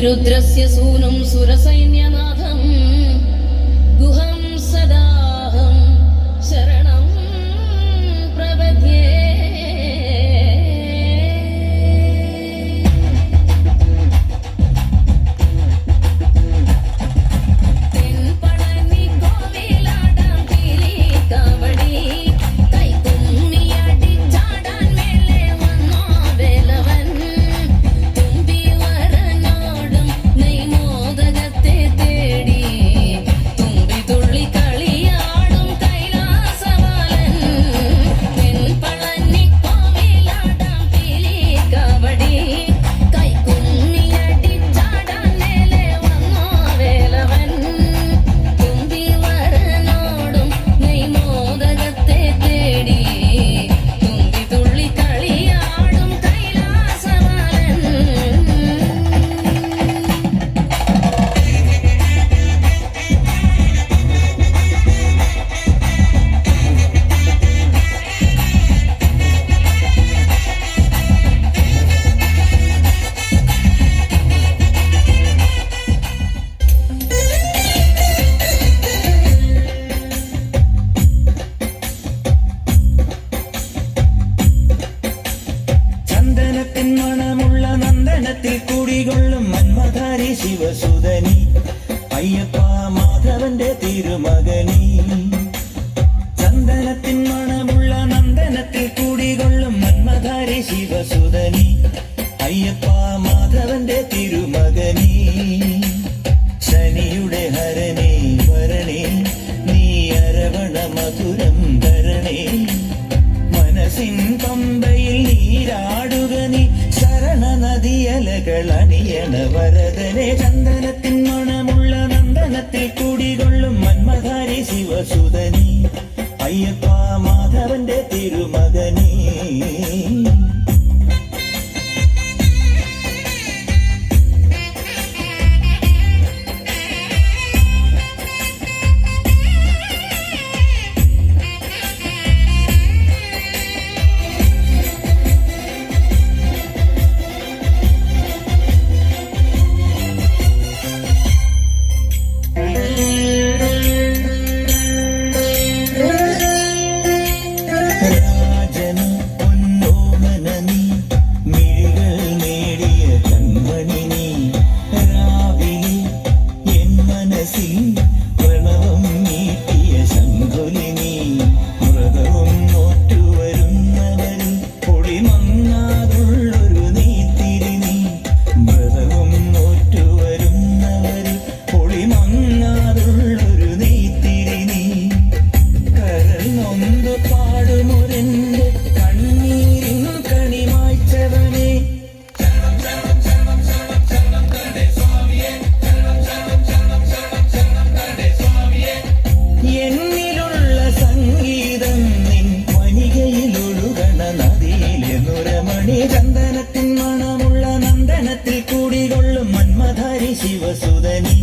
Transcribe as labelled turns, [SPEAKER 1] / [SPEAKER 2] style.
[SPEAKER 1] रुद्रस्य सूनं सुरसैन्यनाथं गुहं सदाहं शरणं प्रपद्ये
[SPEAKER 2] കുടികൊള്ളും മന്മധാരി ശിവസുതനി അയ്യപ്പ മാധവന്റെ തിരുമകനി ചന്ദനത്തിൻ മണമുള്ള നന്ദനത്തിൽ കുടികൊള്ളും മന്മധാരി ശിവസുതനി അയ്യപ്പ മാധവന്റെ തിരുമകനി ശനിയുടെ ഹരണേ വരണേ നീ അരവണ മധുരം ധരണേ മനസ്സിൻ പമ്പയിൽ നീരാടുക നീ ശരണ നദിയലകൾ അണിയണ വരദനെ ചന്ദനത്തിൻ മണമുള്ള നന്ദനത്തിൽ കുടികൊള്ളും മന്മധാരി ശിവസുതനി അയ്യപ്പ മാധവന്റെ തിരുമകനി ചന്ദനത്തിൻ മണമുള്ള നന്ദനത്തിൽ കൂടികൊള്ളും മന്മധാരി ശിവസുതനി